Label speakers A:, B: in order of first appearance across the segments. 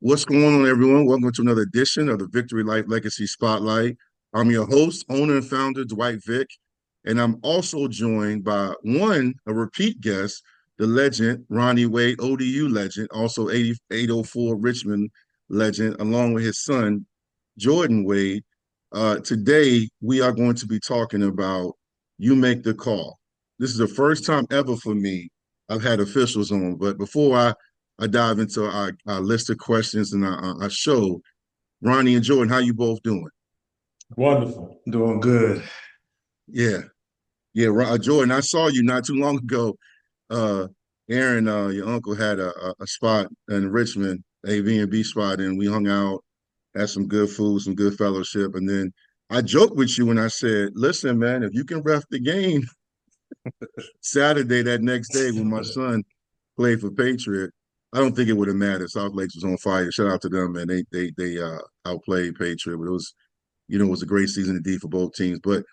A: What's going on, everyone? Welcome to another edition of the Vicktory Life Legacy Spotlight. I'm your host, owner, and founder, Dwight Vick, and I'm also joined by a repeat guest, the legend, Ronnie Wade, ODU legend, also 804 Richmond legend, along with his son, Jordan Wade. Today, we are going to be talking about You Make the Call. This is the first time ever for me I've had officials on, but before I dive into our list of questions and our show. Ronnie and Jordan, how you both doing?
B: Wonderful. Doing good.
A: Yeah, yeah. Jordan, I saw you not too long ago. Uh, Aaron, your uncle had a spot in Richmond, a V&B spot, and we hung out, had some good food, some good fellowship, and then I joked with you when I said, "Listen, man, if you can ref the game Saturday that next day when my son played for Patriot, I don't think it would have mattered. South Lakes was on fire. Shout out to them, man. They outplayed Patriot, but it was a great season indeed for both teams. But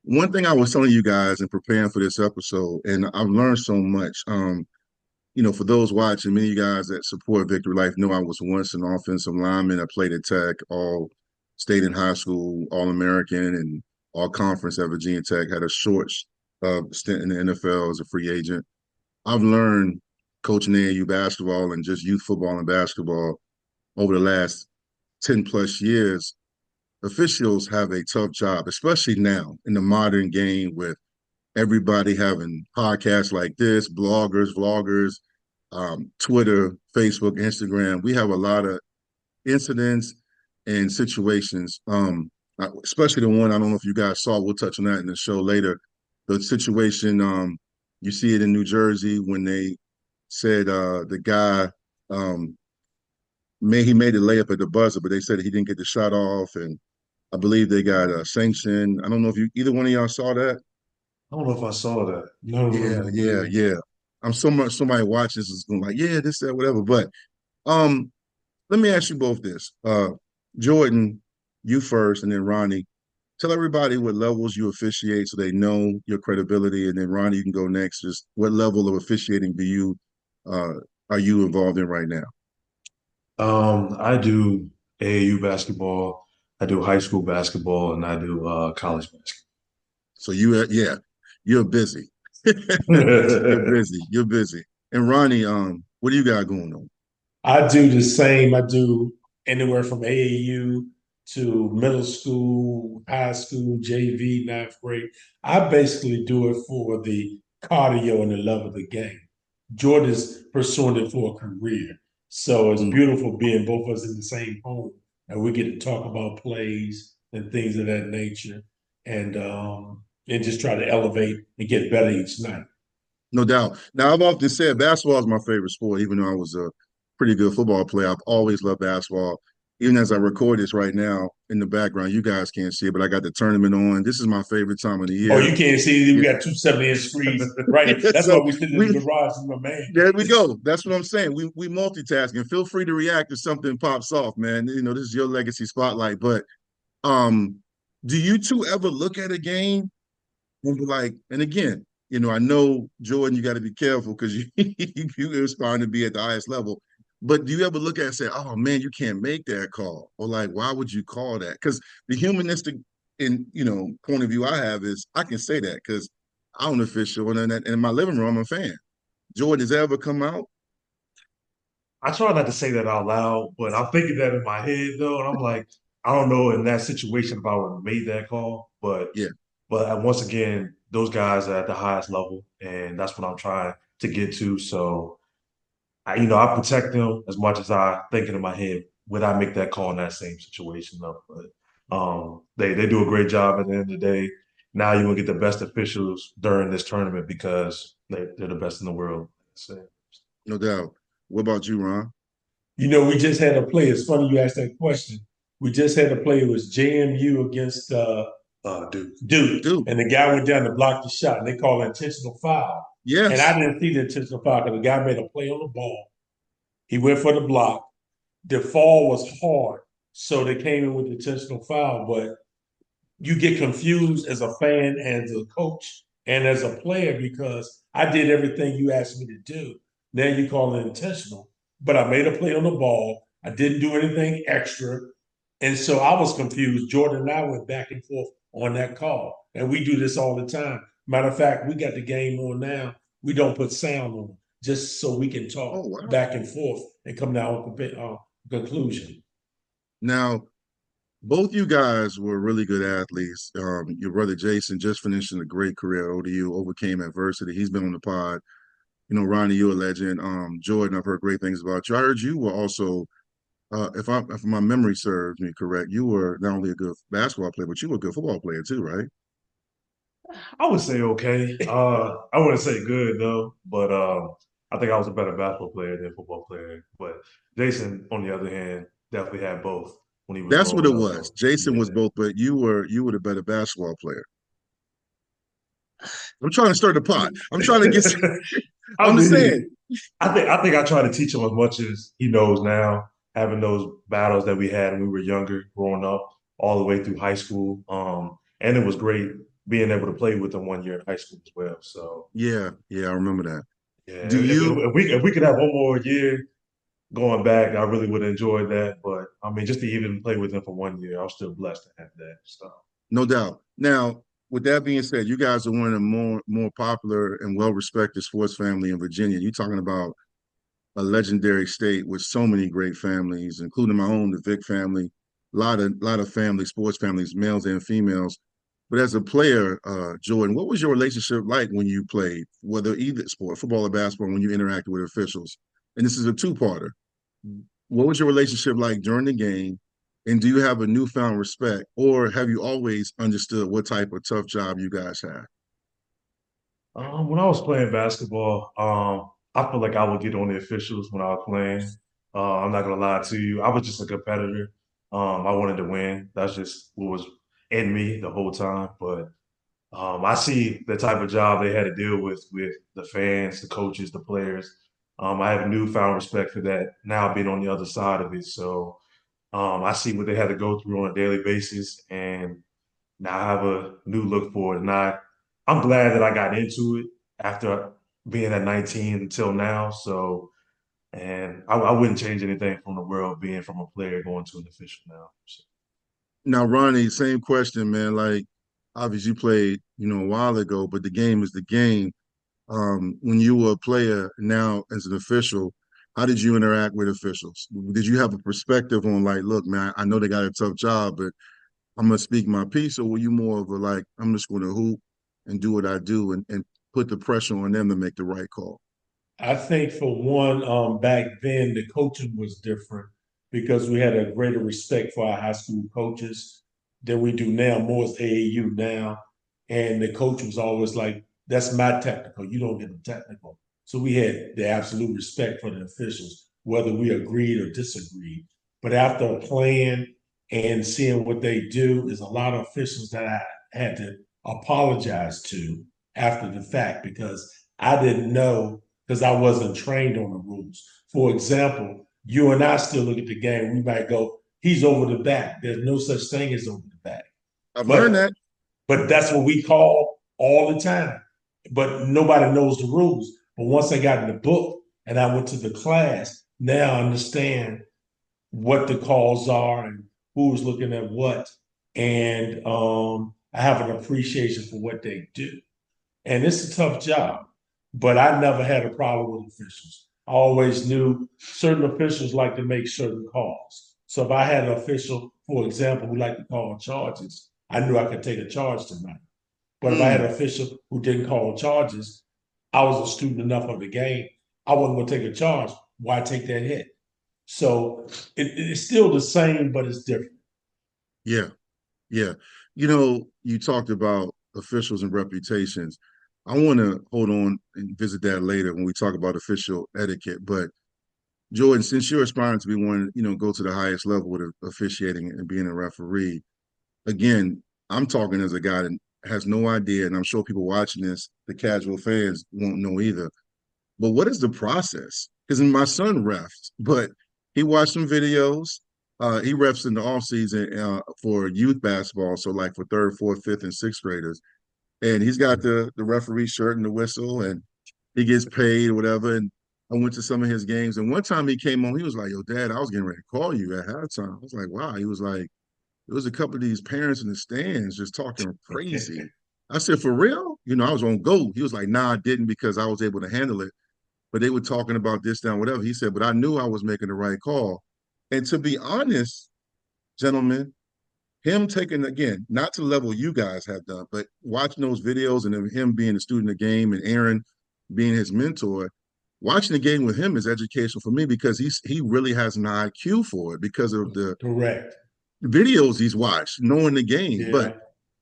A: one thing I was telling you guys in preparing for this episode, and I've learned so much. For those watching, many of you guys that support Vicktory Life know I was once an offensive lineman. I played at Tech, all stayed in high school, all American, and all conference at Virginia Tech. Had a short stint in the NFL as a free agent. I've learned coaching AAU basketball and just youth football and basketball over the last 10 plus years. Officials have a tough job, especially now in the modern game with everybody having podcasts like this, bloggers, vloggers, Twitter, Facebook, Instagram. We have a lot of incidents and situations, especially the one, I don't know if you guys saw, we'll touch on that in the show later. The situation, you see it in New Jersey when they said the guy he made a layup at the buzzer, but they said he didn't get the shot off, and I believe they got a sanction. I don't know if either one of y'all saw that.
B: I don't know if I saw that. No, no,
A: Yeah,
B: no,
A: yeah,
B: no.
A: yeah. I'm so much somebody watches is going like, yeah, this, that, whatever. But um, let me ask you both this. Jordan, you first, and then Ronnie. Tell everybody what levels you officiate so they know your credibility, and then Ronnie, you can go next. Just what level of officiating uh are you involved in right now?
B: I do AAU basketball, I do high school basketball, and I do college
A: So yeah, you're busy. You're
B: basketball.
A: busy. You're busy. And Ronnie, what do you got going on?
C: I do the same. I do anywhere from AAU to middle school, high school, JV, ninth grade. I basically do it for the cardio and the love of the game. Jordan is pursuing it for a career. So it's
A: Mm.
C: beautiful being both of us in the same home and we get to talk about plays and things of that nature and just try to elevate and get better each night.
A: No doubt. Now, I've often said basketball is my favorite sport, even though I was a pretty good football player. I've always loved basketball. Even as I record this right now in the background, you guys can't see it, but I got the tournament on. This is my favorite time of the
C: Oh,
A: year.
C: you can't see. We
A: Yeah.
C: got two 70-inch screens right here. That's why
A: So
C: we sit in
A: we
C: the garage with my man.
A: there we go. That's what I'm saying. We multitasking. Feel free to react if something pops off, man. This is your legacy spotlight. But um, do you two ever look at a game and be like, and again, I know Jordan, you got to be careful because you aspiring to be at the highest level. But do you ever look at it and say, "Oh man, you can't make that call," or like, "Why would you call that?" Because the humanistic, point of view I have is I can say that because I'm an official, and in my living room, I'm a fan. Jordan, has that ever come out?
B: I try not to say that out loud, but I'm thinking that in my head though, and I'm like, I don't know in that situation if I would have made that call, but
A: Yeah,
B: once again, those guys are at the highest level, and that's what I'm trying to get to. So I protect them as much as I think it in my head. Would I make that call in that same situation though? But they do a great job at the end of the day. Now you're gonna get the best officials during this tournament because they're the best in the world. So,
A: no doubt. What about you, Ron?
C: We just had a play. It's funny you asked that question. We just had a play. It was JMU against
B: dude.
C: Duke,
A: Dude,
C: and the guy went down to block the shot, and they called an intentional foul. And I
A: yes.
C: didn't see the intentional foul because the guy made a play on the ball. He went for the block. The fall was hard, so they came in with the intentional foul. But you get confused as a fan, as a coach, and as a player because I did everything you asked me to do. Now you call it intentional, but I made a play on the ball. I didn't do anything extra. And so I was confused. Jordan and I went back and forth on that call. And we do this all the time. Matter of fact, we got the game on now. We don't put sound on just so we can
A: Oh,
C: talk
A: wow.
C: back and forth and come down with a conclusion.
A: Now, both you guys were really good athletes. Your brother Jason just finishing a great career at ODU, overcame adversity. He's been on the pod. You know, Ronnie, you're a legend. Jordan, I've heard great things about you. I heard you were also, if my memory serves me correct, you were not only a good basketball player, but you were a good football player too, right?
B: I would say okay. I wouldn't say good though, but I think I was a better basketball player than football player. But Jason, on the other hand, definitely had both when he was
A: That's what
B: growing
A: it
B: up.
A: was.
B: So
A: Jason was
B: yeah,
A: both, but you were the better basketball player. I'm trying to start the pot. I'm trying to get.
B: I
A: I'm just saying.
B: mean, I think I try to teach him as much as he knows now, having those battles that we had when we were younger, growing up, all the way through high school. And it was great being able to play with him 1 year in high school as well. So
A: Yeah, yeah, I remember that.
B: yeah,
A: Do you?
B: if we could have 1 more year going back, I really would have enjoyed that. But I mean, just to even play with him for 1 year, I was still blessed to have that. So
A: No doubt. Now, with that being said, you guys are one of the more popular and well respected sports family in Virginia. You're talking about a legendary state with so many great families, including my own, the Vick family. A lot of family, sports families, males and females. But as a player, Jordan, what was your relationship like when you played, whether either sport, football or basketball, when you interacted with officials? And this is a two-parter. What was your relationship like during the game? And do you have a newfound respect, or have you always understood what type of tough job you guys had?
B: when I was playing basketball, I feel like I would get on the officials when I was playing. I'm not gonna lie to you. I was just a competitor. I wanted to win. That's just what was in me the whole time. But I see the type of job they had to deal with the fans, the coaches, the players. I have a newfound respect for that now being on the other side of it. So I see what they had to go through on a daily basis, and now I have a new look for it. And I'm glad that I got into it after being at 19 until now. So, and I wouldn't change anything from the world being from a player going to an official now. So.
A: Now, Ronnie, same question, man. Like, obviously, you played, a while ago, but the game is the game. When you were a player, now as an official, how did you interact with officials? Did you have a perspective on, like, look, man, I know they got a tough job, but I'm gonna speak my piece, or were you more of a like, I'm just gonna hoop and do what I do and put the pressure on them to make the right call?
C: I think for one, back then the coaching was different because we had a greater respect for our high school coaches than we do now. More is AAU now, and the coach was always like, "That's my technical. You don't get the technical." So we had the absolute respect for the officials, whether we agreed or disagreed. But after playing and seeing what they do, is a lot of officials that I had to apologize to after the fact because I didn't know because I wasn't trained on the rules. For example, you and I still look at the game. We might go, he's over the back. There's no such thing as over the back.
A: I've learned
C: But
A: that.
C: but that's what we call all the time. But nobody knows the rules. But once I got in the book and I went to the class, now I understand what the calls are and who's looking at what. And I have an appreciation for what they do. And it's a tough job, but I never had a problem with officials. I always knew certain officials like to make certain calls. So if I had an official, for example, who liked to call charges, I knew I could take a charge tonight. But if I had
A: Mm,
C: an official who didn't call charges, I was a student enough of the game. I wasn't going to take a charge. Why take that hit? So it's still the same, but it's different.
A: yeah, yeah. You talked about officials and reputations. I want to hold on and visit that later when we talk about official etiquette. But Jordan, since you're aspiring to be one, go to the highest level with officiating and being a referee, again, I'm talking as a guy that has no idea, and I'm sure people watching this, the casual fans won't know either. But what is the process? Because my son refs, but he watched some videos. He refs in the off season for youth basketball, so like for third, fourth, fifth, and sixth graders. And he's got the referee shirt and the whistle, and he gets paid or whatever. And I went to some of his games, and one time he came on, he was like, "Yo, Dad, I was getting ready to call you at halftime." I was like, "Wow." He was like, "There was a couple of these parents in the stands just talking crazy." I said, "For real?" I was on go. He was like, "Nah, I didn't because I was able to handle it." But they were talking about this down, whatever. He said, "But I knew I was making the right call." And to be honest, gentlemen, him taking, again, not to the level you guys have done, but watching those videos and him being a student of the game and Aaron being his mentor, watching the game with him is educational for me because he really has an IQ for it because of the
C: Correct.
A: videos he's watched, knowing the game. But
C: Yeah.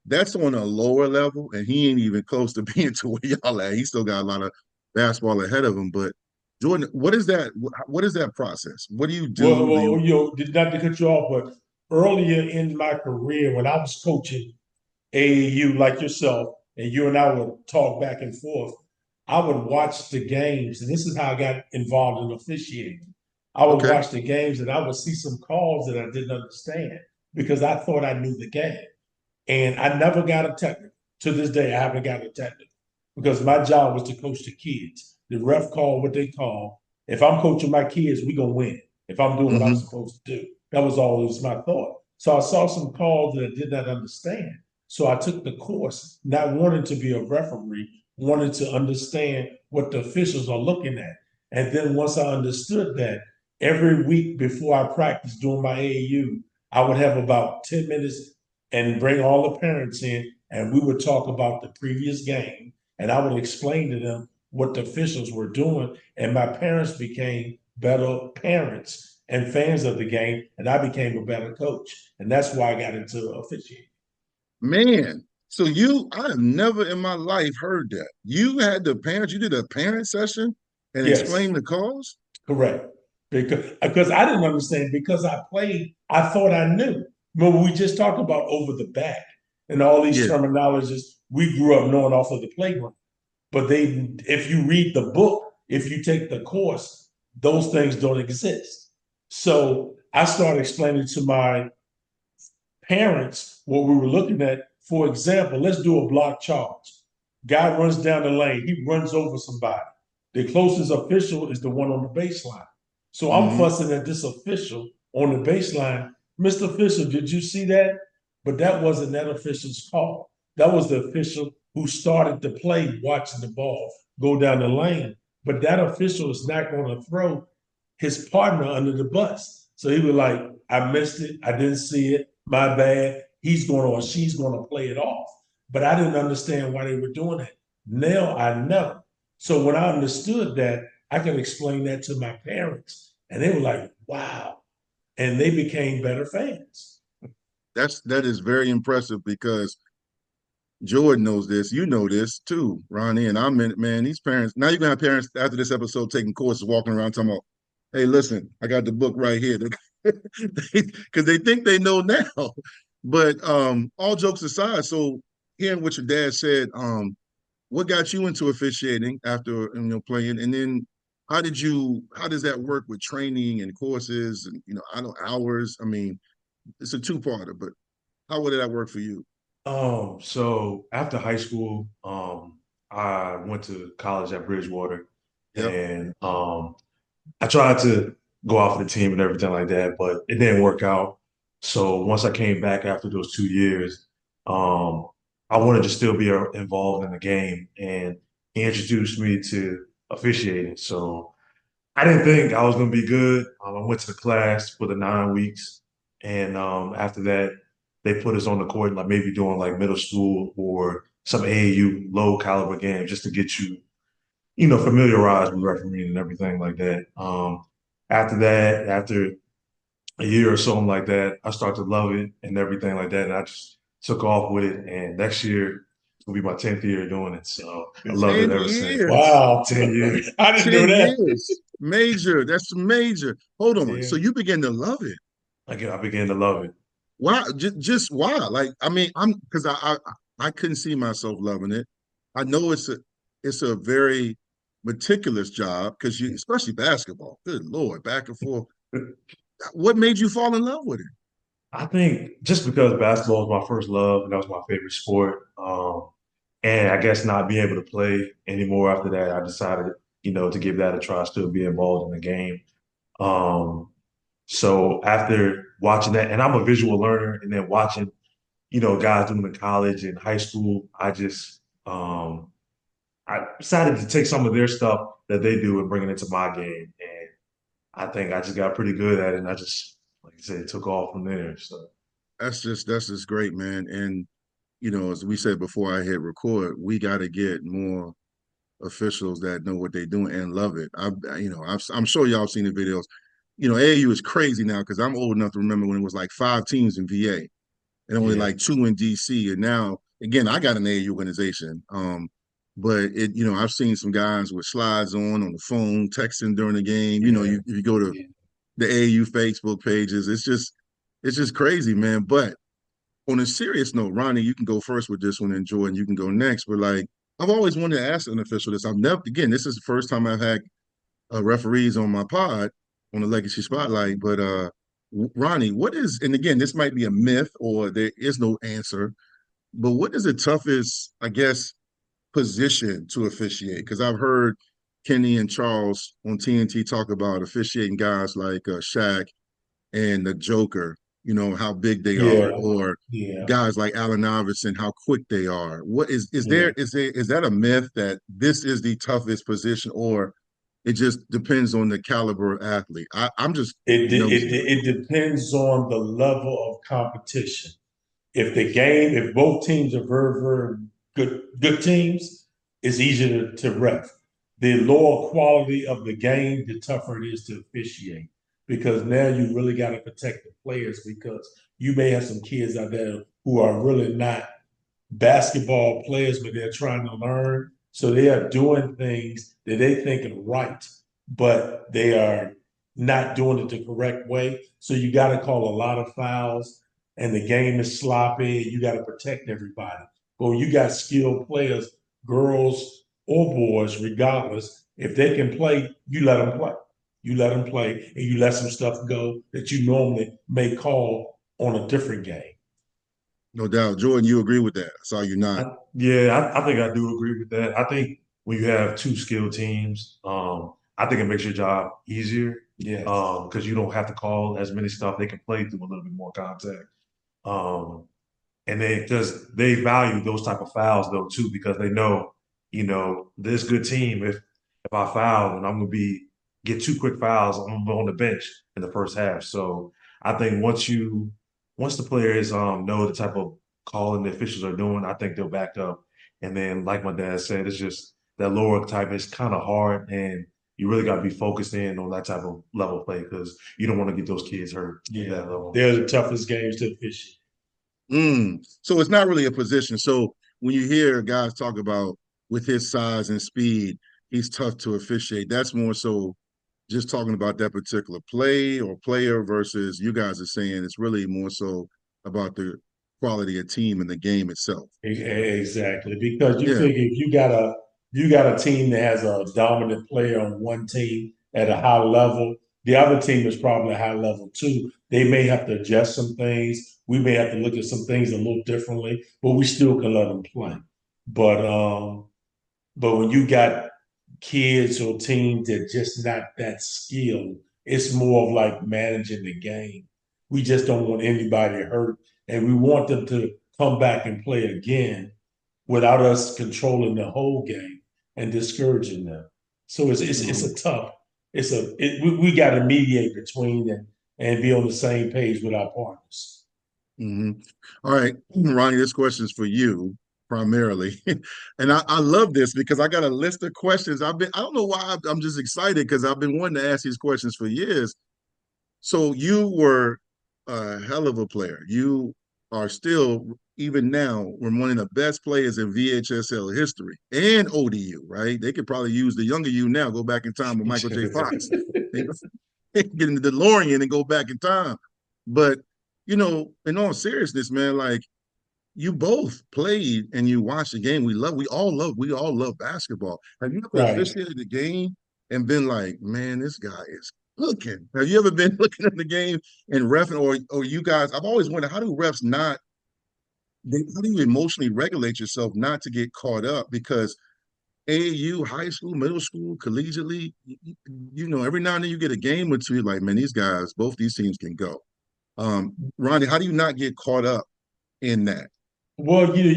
A: that's on a lower level, and he ain't even close to being to where y'all at. He still got a lot of basketball ahead of him. But Jordan, what is that? What is that process? What do you
C: Well,
A: do? Do
C: well,
A: you
C: not to cut you off, but earlier in my career, when I was coaching AAU like yourself, and you and I would talk back and forth, I would watch the games, and this is how I got involved in officiating. I would
A: okay?
C: watch the games, and I would see some calls that I didn't understand because I thought I knew the game. And I never got a technical. To this day, I haven't got a technical because my job was to coach the kids. The ref called what they call. If I'm coaching my kids, we gonna win. If I'm doing what I'm
A: Mm-hmm.
C: supposed to do, that was always my thought. So I saw some calls that I did not understand. So I took the course, not wanting to be a referee, wanting to understand what the officials are looking at. And then once I understood that, every week before I practiced doing my AAU, I would have about 10 minutes and bring all the parents in, and we would talk about the previous game, and I would explain to them what the officials were doing, and my parents became better parents and fans of the game, and I became a better coach, and that's why I got into officiating.
A: Man, so I have never in my life heard that. You had the parents, you did a parent session and
C: Yes,
A: explained the cause?
C: correct. Because I didn't understand because I played, I thought I knew. Remember, we just talked about over the back and all these
A: Yeah.
C: terminologies we grew up knowing off of the playground. But if you read the book, if you take the course, those things don't exist. So I started explaining to my parents what we were looking at. For example, let's do a block charge. Guy runs down the lane, he runs over somebody. The closest official is the one on the baseline. So I'm
A: Mm-hmm.
C: fussing at this official on the baseline. Mr. Official, did you see that? But that wasn't that official's call. That was the official who started the play watching the ball go down the lane. But that official is not going to throw his partner under the bus. So he was like, I missed it. I didn't see it. My bad. He's going to or she's going to play it off. But I didn't understand why they were doing it. Now I know. So when I understood that, I could explain that to my parents. And they were like, wow. And they became better fans.
A: That is very impressive because Jordan knows this. You know this too, Ronnie. And I'm in, man, these parents, now you're gonna have parents after this episode taking courses, walking around talking about, hey, listen, I got the book right here. Because they think they know now. But all jokes aside, so hearing what your dad said, what got you into officiating after playing? And then how does that work with training and courses and I know hours? I mean, it's a two-parter, but how would that work for you?
B: So after high school, I went to college at Bridgewater,
A: Yep.
B: and I tried to go out for the team and everything like that, but it didn't work out. So once I came back after those 2 years, um, I wanted to still be involved in the game, and he introduced me to officiating. So I didn't think I was going to be good. I went to the class for the 9 weeks, and after that, they put us on the court, like maybe doing like middle school or some AAU low caliber games just to get you, familiarized with refereeing and everything like that. After that, after a year or something like that, I started to love it and everything like that, and I just took off with it. And next year will be my 10th year doing it, so I love it
A: 10
B: ever since.
A: years.
C: Wow.
B: 10 years.
C: I didn't know
A: 10
C: that.
A: years. Major. That's major. Hold on.
C: Yeah.
A: So you begin to love it.
B: I began to love it.
A: Why? Just why? Like, I mean, I'm because I couldn't see myself loving it. I know it's a very meticulous job because you, especially basketball. Good Lord, back and forth. What made you fall in love with it?
B: I think just because basketball was my first love and that was my favorite sport, and I guess not being able to play anymore after that, I decided to give that a try, still be involved in the game. So after watching that, and I'm a visual learner, and then watching, guys doing it in college and high school, I decided to take some of their stuff that they do and bring it into my game. And I think I just got pretty good at it. And I just, like I said, took off from there. So
A: That's just great, man. And as we said before I hit record, we got to get more officials that know what they're doing and love it. I'm sure y'all seen the videos. AAU is crazy now because I'm old enough to remember when it was like 5 teams in VA and only
C: Yeah.
A: like 2 in DC. And now, again, I got an AAU organization. But I've seen some guys with slides on the phone, texting during the game.
C: Yeah.
A: If you go to
C: Yeah.
A: the AAU Facebook pages, it's just crazy, man. But on a serious note, Ronnie, you can go first with this one, and Jordan, you can go next. But like, I've always wanted to ask an official this. I've never, again, this is the first time I've had referees on my pod on the Legacy Spotlight. But Ronnie, what is, and again, this might be a myth or there is no answer, but what is the toughest, I guess, position to officiate? Because I've heard Kenny and Charles on TNT talk about officiating guys like Shaq and the Joker, how big they are,
C: Yeah.
A: or
C: Yeah.
A: guys like Allen Iverson, how quick they are. What is
C: Yeah.
A: there is that a myth that this is the toughest position, or it just depends on the caliber of athlete? I'm just nosy.
C: It depends on the level of competition. If both teams are very, very good teams, it's easier to ref. The lower quality of the game, the tougher it is to officiate because now you really got to protect the players because you may have some kids out there who are really not basketball players, but they're trying to learn. So they are doing things that they think are right, but they are not doing it the correct way. So you got to call a lot of fouls, and the game is sloppy. You got to protect everybody. But when you got skilled players, girls or boys, regardless, if they can play, you let them play. You let them play, and you let some stuff go that you normally may call on a different game.
A: No doubt. Jordan, you agree with that? I saw you not.
B: I think I do agree with that. I think when you have two skilled teams, I think it makes your job easier
C: Yes.
B: because you don't have to call as many stuff. They can play through a little bit more contact. Um, and because they value those type of fouls though too, because they know, this good team, if I foul and I'm gonna get 2 quick fouls, I'm gonna be on the bench in the first half. So I think once the players know the type of calling the officials are doing, I think they'll back up. And then like my dad said, it's just that lower type is kind of hard and you really got to be focused in on that type of level play because you don't want to get those kids hurt at
C: Yeah,
B: that level.
C: they're the toughest games to officiate.
A: So it's not really a position. So when you hear guys talk about with his size and speed, he's tough to officiate. That's more so just talking about that particular play or player versus you guys are saying it's really more so about the quality of team and the game itself.
C: Exactly, because you
A: Yeah.
C: figure if you got a team that has a dominant player on one team at a high level, the other team is probably a high level too. They may have to adjust some things. We may have to look at some things a little differently, but we still can let them play. But when you got kids or teams that just not that skilled, it's more of like managing the game. We just don't want anybody hurt, and we want them to come back and play again without us controlling the whole game and discouraging them. So it's a tough. We got to mediate between and be on the same page with our partners.
A: Hmm. All right, Ronnie, this question is for you primarily. And I love this because I got a list of questions. I don't know why I'm just excited because I've been wanting to ask these questions for years. So you were a hell of a player. You are still, even now, one of the best players in VHSL history and ODU, right? They could probably use the younger you now, go back in time with Michael J. Fox. Get in the DeLorean and go back in time. But, in all seriousness, man, like you both played and you watched the game. We all love basketball. Have you ever
C: Right.
A: officiated the game and been like, man, this guy is cooking? Have you ever been looking at the game and refing, or you guys? I've always wondered how do refs how do you emotionally regulate yourself not to get caught up? Because AAU, high school, middle school, collegiately, every now and then you get a game or two, you're like, man, these guys, both these teams can go. Ronnie, how do you not get caught up in that?
C: Well, you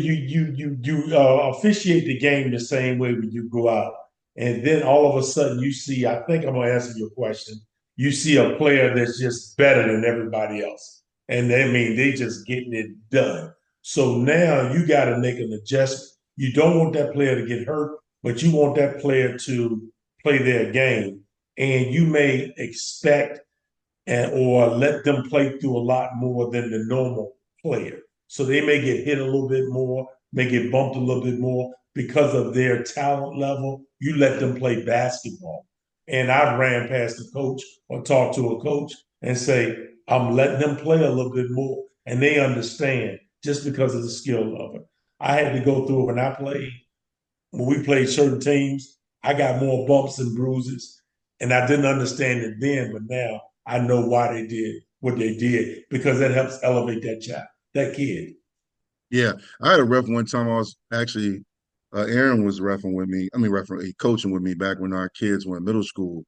C: officiate the game the same way when you go out, and then all of a sudden you see. I think I'm gonna answer your question. You see a player that's just better than everybody else, and I mean they just getting it done. So now you got to make an adjustment. You don't want that player to get hurt, but you want that player to play their game, and you may expect and or let them play through a lot more than the normal player. So they may get hit a little bit more, may get bumped a little bit more because of their talent level. You let them play basketball. And I ran past the coach or talked to a coach and say, I'm letting them play a little bit more. And they understand just because of the skill level. I had to go through when we played certain teams, I got more bumps and bruises. And I didn't understand it then, but now I know why they did what they did because that helps elevate that child, that kid.
A: Yeah, I had a ref one time. I was actually Aaron was refing with me. I mean, coaching with me back when our kids were in middle school.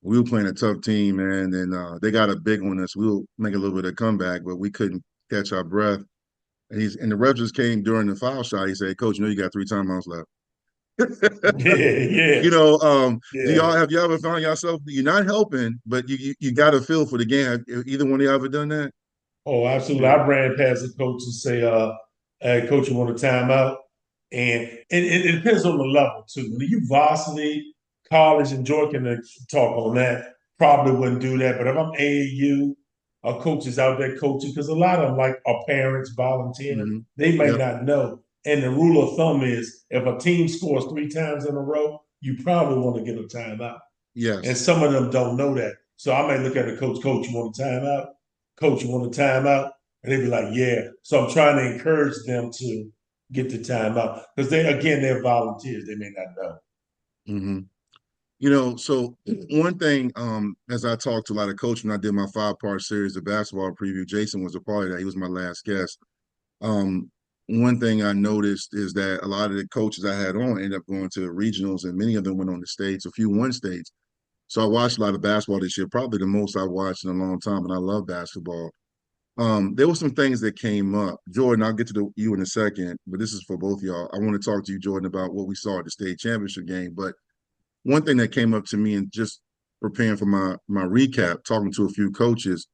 A: We were playing a tough team, man, and they got a big one. Us, we were making a little bit of comeback, but we couldn't catch our breath. And the ref just came during the foul shot. He said, "Coach, you know you got 3 timeouts left."
C: Yeah, yeah,
A: Do
C: yeah.
A: y'all have you ever found yourself you're not helping, but you got a feel for the game? Have either one of you ever done that?
C: Oh, absolutely.
A: Yeah.
C: I ran past the coach and say, hey, coach, you want a timeout? And it depends on the level too. When you varsity, college, and Joy can talk on that, probably wouldn't do that. But if I'm AAU, a coach is out there coaching, because a lot of them like are parents volunteering,
A: Hmm.
C: they may
A: Yep.
C: not know. And the rule of thumb is if a team scores 3 times in a row, you probably want to get a timeout. And
A: Yes.
C: some of them don't know that. So I may look at the coach, you want a timeout? Coach, you want a timeout? And they'd be like, yeah. So I'm trying to encourage them to get the timeout because they're volunteers. They may not know.
A: Hmm. So one thing, as I talked to a lot of coaches when I did my 5-part series of basketball preview, Jason was a part of that. He was my last guest. Um, One thing I noticed is that a lot of the coaches I had on ended up going to regionals, and many of them went on to states. A few won states. So I watched a lot of basketball this year, probably the most I've watched in a long time, and I love basketball. There were some things that came up. Jordan, I'll get to you in a second, but this is for both of y'all. I want to talk to you, Jordan, about what we saw at the state championship game. But one thing that came up to me and just preparing for my recap, talking to a few coaches,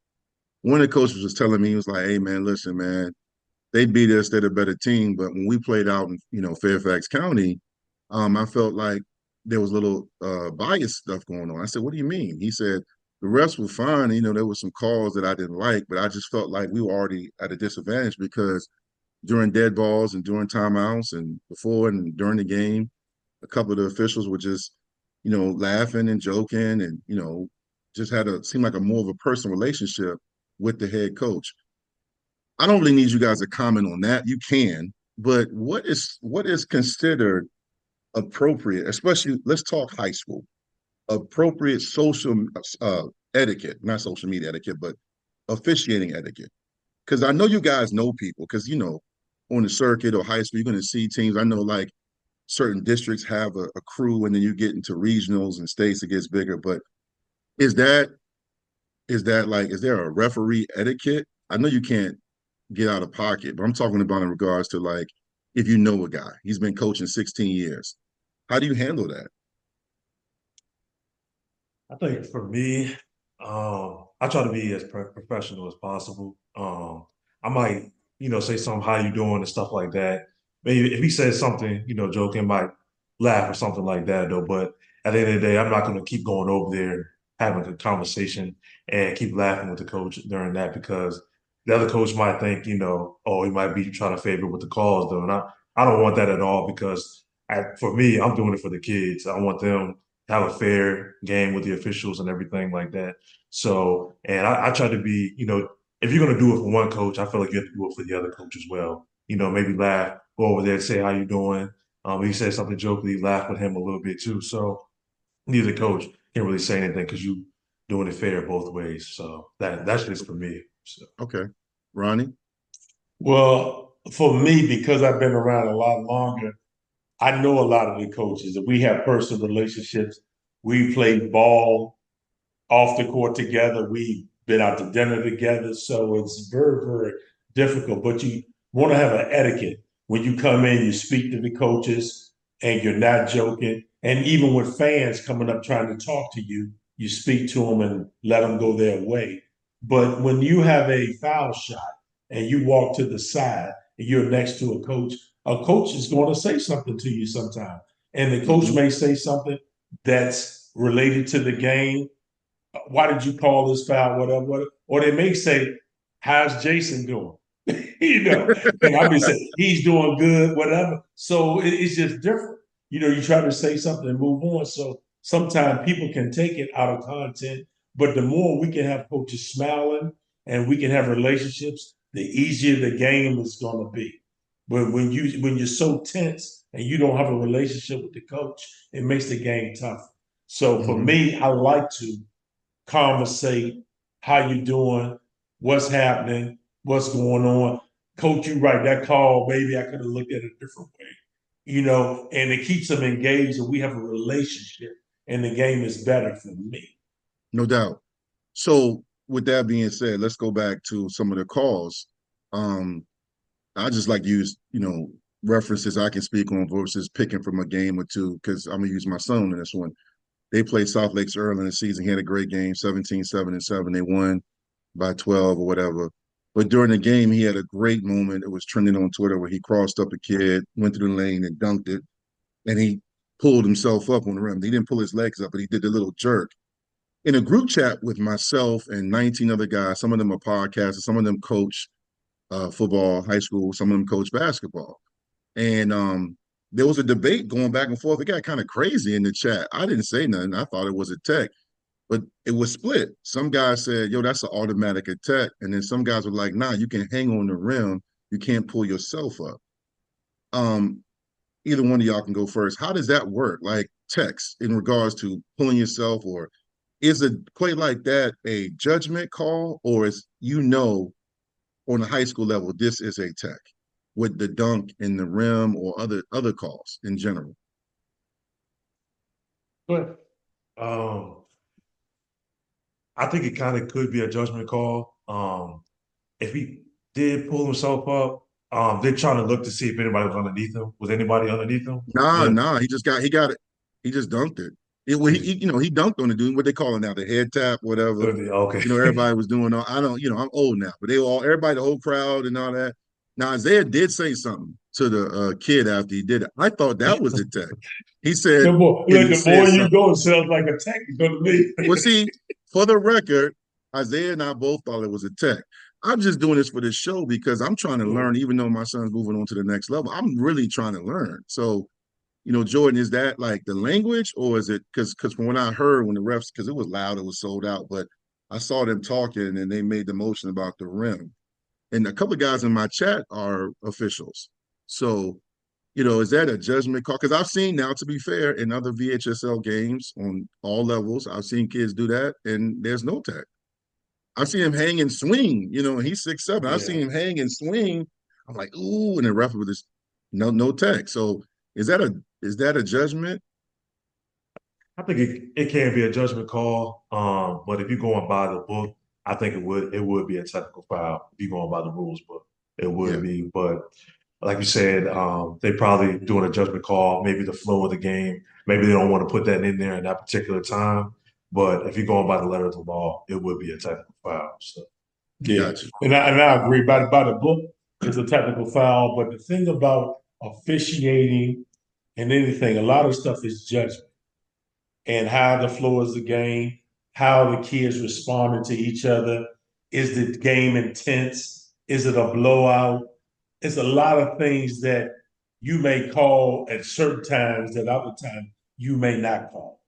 A: one of the coaches was telling me, he was like, hey man, listen, man, they beat us, they're the better team. But when we played out in, Fairfax County, I felt like there was a little bias stuff going on. I said, what do you mean? He said, the refs were fine. There were some calls that I didn't like, but I just felt like we were already at a disadvantage because during dead balls and during timeouts and before and during the game, a couple of the officials were just, laughing and joking and, just seemed like a more of a personal relationship with the head coach. I don't really need you guys to comment on that. You can, but what is considered appropriate, especially let's talk high school, appropriate social etiquette, not social media etiquette, but officiating etiquette. Because I know you guys know people, because on the circuit or high school, you're going to see teams. I know like certain districts have a crew, and then you get into regionals and states, it gets bigger. But is that is there a referee etiquette? I know you can't get out of pocket, but I'm talking about in regards to like if you know a guy, he's been coaching 16 years. How do you handle that?
B: I think for me, I try to be as professional as possible. I might, say something, how you doing and stuff like that. Maybe if he says something, joking, might laugh or something like that though. But at the end of the day, I'm not going to keep going over there having a conversation and keep laughing with the coach during that because the other coach might think, oh, he might be trying to favor with the calls though. And I don't want that at all because for me, I'm doing it for the kids. I want them have a fair game with the officials and everything like that. So, and I try to be, if you're going to do it for one coach, I feel like you have to do it for the other coach as well. Maybe laugh, go over there and say, how you doing? He said something jokingly, laugh with him a little bit too. So neither coach can really say anything because you doing it fair both ways. So that's just for me. So.
A: Okay. Ronnie?
C: Well, for me, because I've been around a lot longer, I know a lot of the coaches, and we have personal relationships. We played ball off the court together. We've been out to dinner together. So it's very, very difficult. But you want to have an etiquette. When you come in, you speak to the coaches and you're not joking. And even with fans coming up trying to talk to you, you speak to them and let them go their way. But when you have a foul shot and you walk to the side and you're next to a coach is going to say something to you sometime. And the coach may say something that's related to the game. Why did you call this foul? Whatever. Or they may say, how's Jason doing? And I be saying, he's doing good, whatever. So it's just different. You try to say something and move on. So sometimes people can take it out of content, but the more we can have coaches smiling and we can have relationships, the easier the game is going to be. But when you're so tense and you don't have a relationship with the coach, it makes the game tough. So for me, I like to conversate, how you doing, what's happening, what's going on. Coach, you right, that call, maybe I could have looked at it a different way, and it keeps them engaged and we have a relationship and the game is better for me.
A: No doubt. So with that being said, let's go back to some of the calls. I just like to use, references I can speak on versus picking from a game or two, because I'm gonna use my son in this one. They played South Lakes early in the season. He had a great game, 17-7-7. They won by 12 or whatever. But during the game, he had a great moment. It was trending on Twitter where he crossed up a kid, went through the lane and dunked it. And he pulled himself up on the rim. He didn't pull his legs up, but he did the little jerk. In a group chat with myself and 19 other guys, some of them are podcasters, some of them coach football, high school, some of them coach basketball. And there was a debate going back and forth. It got kind of crazy in the chat. I didn't say nothing. I thought it was a tech, but it was split. Some guys said, yo, that's an automatic attack. And then some guys were like, nah, you can hang on the rim. You can't pull yourself up. Either one of y'all can go first. How does that work? Like text in regards to pulling yourself, or is a play like that a judgment call, or is, on the high school level, this is a tech with the dunk in the rim or other calls in general?
B: But I think it kind of could be a judgment call. If he did pull himself up, they're trying to look to see if anybody was underneath him. Was anybody underneath him?
A: Nah. He just got it. He just dunked it. He dunked on the dude. What they call it now, the head tap, whatever.
B: Okay.
A: Everybody was doing all. I don't. I'm old now, but everybody, the whole crowd and all that. Now Isaiah did say something to the kid after he did it. I thought that was a tech. He said,
C: the more you go, it sounds like a tech to me.
A: Well, see, for the record, Isaiah and I both thought it was a tech. I'm just doing this for this show because I'm trying to learn, even though my son's moving on to the next level. I'm really trying to learn. So, Jordan, is that like the language, or is it because from when I heard when the refs, because it was loud, it was sold out, but I saw them talking and they made the motion about the rim. And a couple of guys in my chat are officials. So, is that a judgment call? Because I've seen now, to be fair, in other VHSL games on all levels, I've seen kids do that, and there's no tech. I've seen him hang and swing, and he's 6'7". I've seen him hang and swing. I'm like, ooh, and the ref with this no tech. So is that a judgment?
B: I think it can be a judgment call. But if you're going by the book, I think it would be a technical foul. If you're going by the rules book, it would be. But like you said, they probably doing a judgment call, maybe the flow of the game. Maybe they don't want to put that in there in that particular time. But if you're going by the letter of the law, it would be a technical foul. So
A: Gotcha.
C: And I agree. By the book, it's a technical foul. But the thing about officiating and anything, a lot of stuff is judgment and how the flow is the game, how the kids responding to each other. Is the game intense? Is it a blowout? It's a lot of things that you may call at certain times that other times you may not call.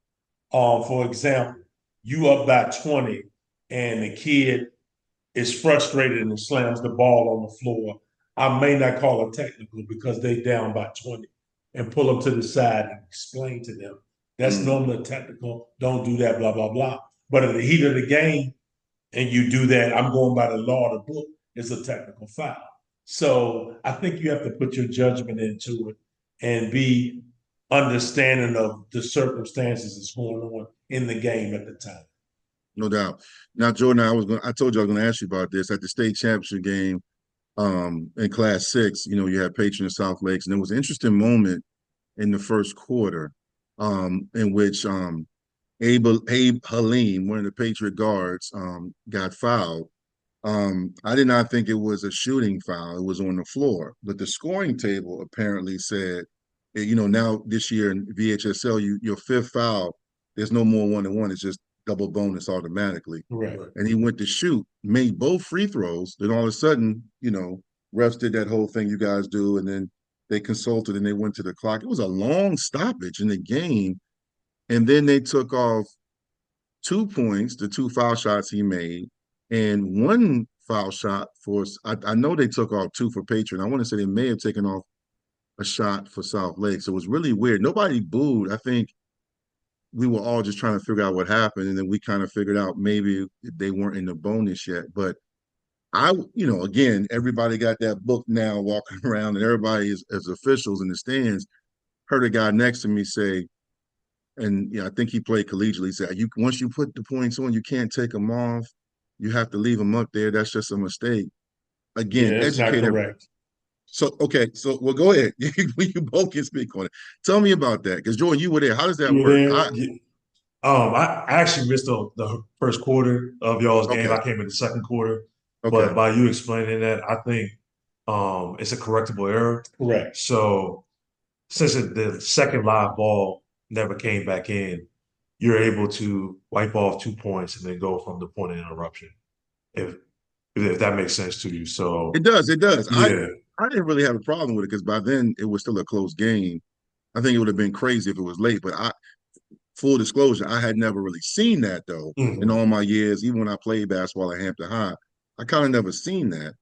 C: For example, you up by 20 and the kid is frustrated and slams the ball on the floor. I may not call it technical because they down by 20 and pull them to the side and explain to them. That's normally technical. Don't do that, blah, blah, blah. But in the heat of the game, and you do that, I'm going by the law of the book, it's a technical foul. So I think you have to put your judgment into it. and be understanding of the circumstances that's going on in the game at the time.
A: No doubt. Now, Jordan, I told you I was gonna ask you about this at the state championship game in Class 6. You know, you had Patron and South Lakes, and there was an interesting moment in the first quarter in which Abe Halim, one of the Patriot guards, got fouled. I did not think it was a shooting foul. It was on the floor. But the scoring table apparently said, you know, now this year in VHSL, your fifth foul, there's no more 1-on-1. It's just double bonus automatically.
C: Right.
A: And he went to shoot, made both free throws. Then all of a sudden, you know, refs did that whole thing you guys do, and then they consulted and they went to the clock. It was a long stoppage in the game. And then they took off 2 points, the two foul shots he made, and one foul shot for, I know they took off two for Patron. I want to say they may have taken off a shot for South Lake. So it was really weird. Nobody booed. I think we were all just trying to figure out what happened. And then we kind of figured out maybe they weren't in the bonus yet. But you know, again, everybody got that book now walking around, and everybody is, as officials in the stands, heard a guy next to me say, and yeah, I think he played collegiately. He said, once you put the points on, you can't take them off. You have to leave them up there. That's just a mistake. Again,
C: Yeah, that's not
A: educate
C: correct.
A: So, okay, so well, go ahead. You both can speak on it. Tell me about that, because Jordan, you were there. How does that
C: You were
A: work?
C: there? Yeah.
B: I actually missed the first quarter of y'all's game.
A: Okay,
B: I came in the second quarter, but
A: okay,
B: by you explaining that, I think it's a correctable error.
C: Correct.
B: So since the second live ball never came back in, you're able to wipe off 2 points and then go from the point of interruption. If if that makes sense to you. So
A: it does. It does.
B: yeah.
A: I didn't really have a problem with it because by then it was still a close game. I think it would have been crazy if it was late, but full disclosure, I had never really seen that though in
B: Mhm.
A: all my years. Even when I played basketball at Hampton High, I kind of never seen that.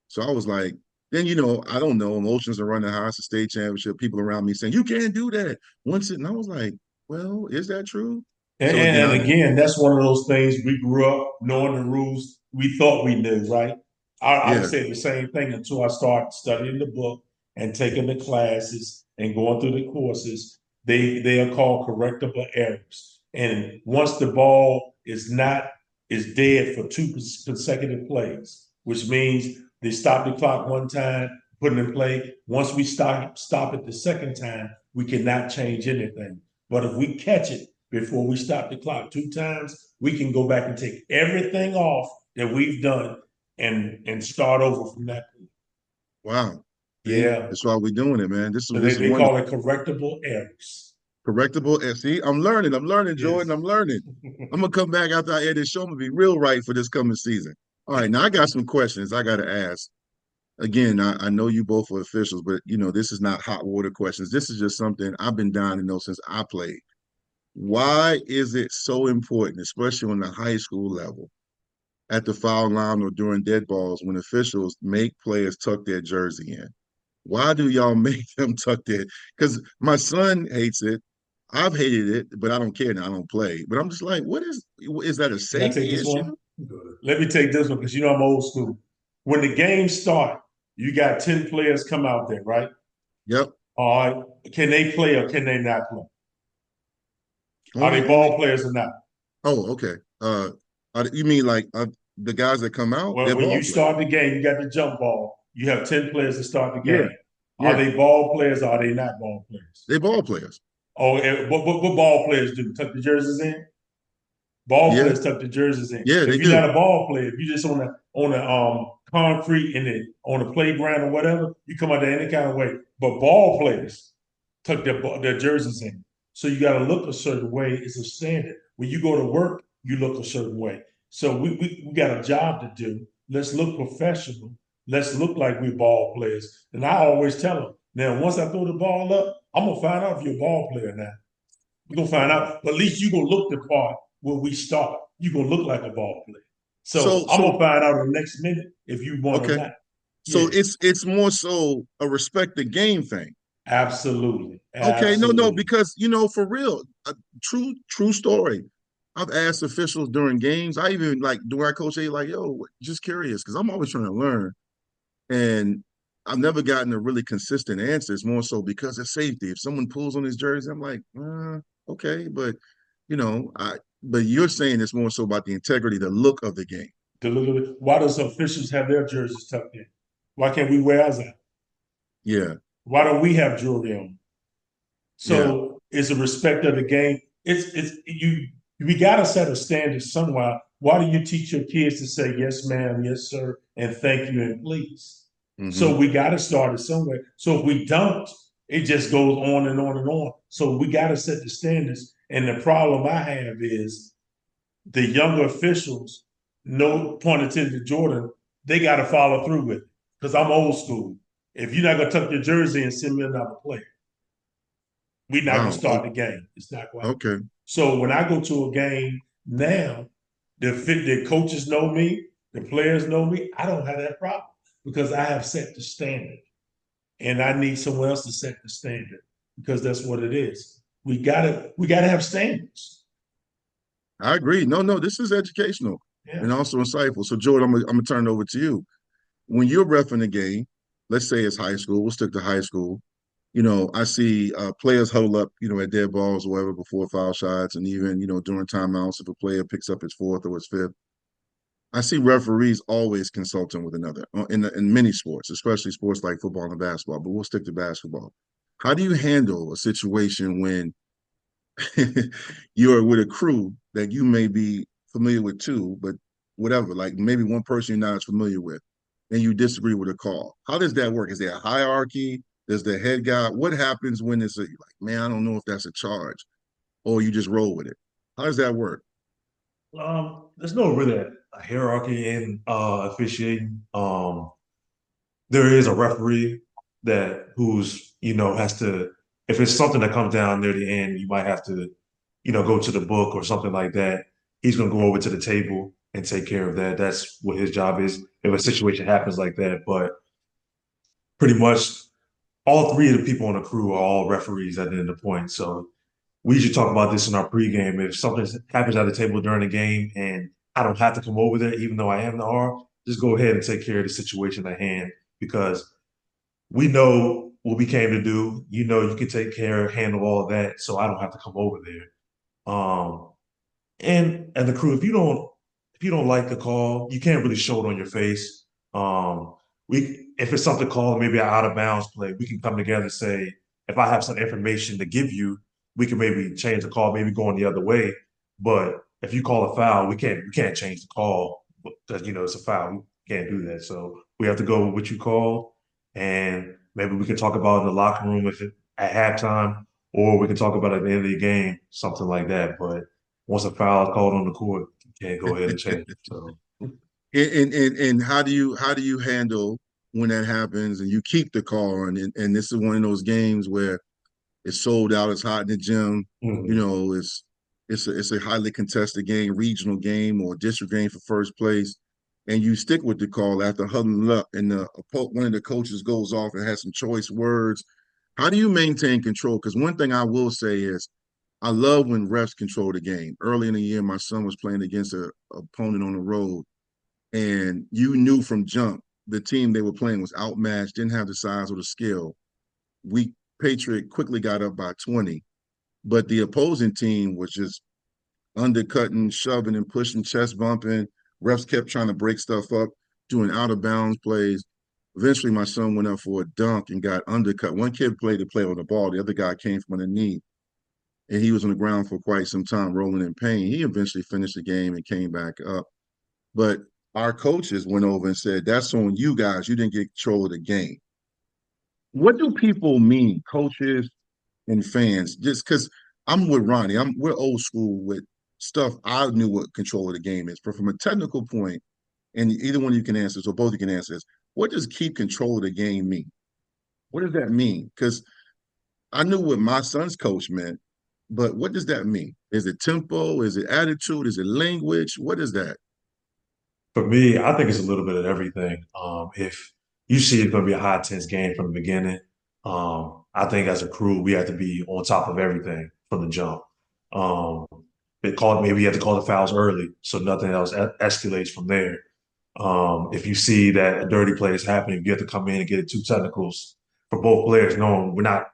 A: So I was like, then you know, I don't know, emotions are running high. It's a state championship. People around me saying you can't do that. Once it, and I was like, well, is that true?
C: And,
A: So again,
C: and again, that's one of those things we grew up knowing the rules we thought we knew, right? I would
A: yeah,
C: say the same thing until I started studying the book and taking the classes and going through the courses. They are called correctable errors. And once the ball is dead for two consecutive plays, which means they stop the clock one time, put it in play. Once we stop it the second time, we cannot change anything. But if we catch it before we stop the clock 2 times, we can go back and take everything off that we've done and start over from that point.
A: wow. See,
C: Yeah.
A: that's why we're doing it, man.
C: So
A: This is
C: they
A: wonderful.
C: call it correctable errors.
A: Correctable. And see, I'm learning. I'm learning, Jordan.
C: Yes.
A: I'm learning. I'm gonna come back after I edit this show. I'm gonna be real right for this coming season. All right, now I got some questions I gotta ask. Again, I know you both are officials, but you know, this is not hot water questions. This is just something I've been dying to know since I played. Why is it so important, especially on the high school level, at the foul line or during dead balls, when officials make players tuck their jersey in? Why do y'all make them tuck their? Because my son hates it. I've hated it, but I don't care now. I don't play. But I'm just like, is that a
C: Can I take
A: safety
C: this
A: issue?
C: one? Let me take this one because you know I'm old school. When the game start, you got 10 players come out there, right?
A: Yep.
C: All right. Can they play or can they not play? Are they
A: Only.
C: ball players or not?
A: Oh, okay. You mean like the guys that come out?
C: Well,
A: They're
C: when
A: ball
C: you
A: players.
C: start the game, you got the jump ball. You have 10 players to start the
A: Yeah,
C: game. Are
A: yeah.
C: they ball players or are they not ball players?
A: They're ball players.
C: Oh, and what ball players do? Tuck the jerseys in? Ball
A: Yeah,
C: players tuck the jerseys in.
A: yeah. They
C: If you're
A: do.
C: not a ball player, if you're just on the concrete in it on the playground or whatever, you come out there any kind of way. But ball players tuck their jerseys in. So you got to look a certain way. It's a standard. When you go to work, you look a certain way. So we got a job to do. Let's look professional. Let's look like we're ball players. And I always tell them, now once I throw the ball up, I'm gonna find out if you're a ball player now. We're gonna find out. But at least you're gonna look the part when we start. You're gonna look like a ball player. So
A: So
C: I'm
A: so
C: gonna find out in the next minute if you won or
A: okay.
C: not.
A: So
C: Yeah,
A: it's more so a respect the game thing.
C: absolutely.
A: Okay, no,
C: Absolutely.
A: because you know, for real, true story. I've asked officials during games. I even like during I coach A, like, yo, just curious, because I'm always trying to learn. And I've never gotten a really consistent answer. It's more so because of safety. If someone pulls on his jersey, I'm like, okay, but you know, but you're saying it's more so about the integrity, the look of the game.
C: Why does officials have their jerseys tucked in? Why can't we wear ours out?
A: Yeah,
C: Why don't we have jewelry on?
A: yeah.
C: So it's a respect of the game. It's you. We got to set a standard somewhere. Why do you teach your kids to say yes, ma'am, yes, sir, and thank you and please?
A: Mm-hmm.
C: So we got to start it somewhere. So if we don't, it just goes on and on and on. So we got to set the standards. And the problem I have is the younger officials, no point intended to Jordan, they got to follow through with it. Because I'm old school. If you're not going to tuck your jersey and send me another player, we're not going to
A: Wow.
C: start the game. It's not going to happen.
A: Okay.
C: So when I go to a game now, the coaches know me, the players know me. I don't have that problem because I have set the standard, and I need someone else to set the standard because that's what it is. We gotta have standards.
A: I agree. No, this is educational
C: Yeah.
A: and also insightful. So, Jordan, I'm gonna turn it over to you. When you're reffing a game, let's say it's high school, we'll stick to high school. You know, I see players huddle up, you know, at dead balls or whatever before foul shots, and even, you know, during timeouts if a player picks up his fourth or his fifth. I see referees always consulting with another in many sports, especially sports like football and basketball. But we'll stick to basketball. How do you handle a situation when you're with a crew that you may be familiar with too, but whatever, like maybe one person you're not as familiar with, and you disagree with a call? How does that work? Is there a hierarchy? Does the head guy? What happens when it's like, man, I don't know if that's a charge, or you just roll with it? How does that work?
B: There's no really a hierarchy in officiating. There is a referee that who's has to, if it's something that comes down near the end, you might have to go to the book or something like that. He's going to go over to the table and take care of that. That's what his job is if a situation happens like that. But pretty much all three of the people on the crew are all referees at the end of the point. So we usually talk about this in our pregame. If something happens at the table during the game and I don't have to come over there, even though I am the R, just go ahead and take care of the situation at hand because we know what we came to do. You can take care, handle all of that, so I don't have to come over there. And the crew, if you don't like the call, you can't really show it on your face. We if it's something called maybe an out of bounds play, we can come together and say, if I have some information to give you, we can maybe change the call, maybe going the other way. But if you call a foul, we can't change the call because it's a foul. We can't do that. So we have to go with what you call, and maybe we can talk about it in the locker room at halftime, or we can talk about it at the end of the game, something like that. But once a foul is called on the court, you can't go ahead and change it. So
A: And how do you handle when that happens and you keep the car and this is one of those games where it's sold out, it's hot in the gym, you
B: mhm.
A: know, it's a highly contested game, regional game or district game for first place, and you stick with the call after huddling up and one of the coaches goes off and has some choice words. How do you maintain control? Because one thing I will say is I love when refs control the game. Early in the year, my son was playing against a opponent on the road and you knew from jump the team they were playing was outmatched, didn't have the size or the skill. We Patriot quickly got up by 20, but the opposing team was just undercutting, shoving, and pushing, chest bumping. Refs kept trying to break stuff up, doing out of bounds plays. Eventually, my son went up for a dunk and got undercut. One kid played the play on the ball, the other guy came from underneath, and he was on the ground for quite some time, rolling in pain. He eventually finished the game and came back up. But our coaches went over and said, that's on you guys. You didn't get control of the game. What do people mean, coaches and fans? Just because I'm with Ronnie, we're old school with stuff I knew what control of the game is. But from a technical point, and either one of you can answer this, or both of you can answer this, what does keep control of the game mean? What does that mean? Because I knew what my son's coach meant, but what does that mean? Is it tempo? Is it attitude? Is it language? What is that?
B: For me, I think it's a little bit of everything. If you see it's going to be a high tense game from the beginning, I think as a crew we have to be on top of everything from the jump. Um, maybe you have to call the fouls early so nothing else escalates from there. If you see that a dirty play is happening, you have to come in and get it two technicals for both players, knowing we're not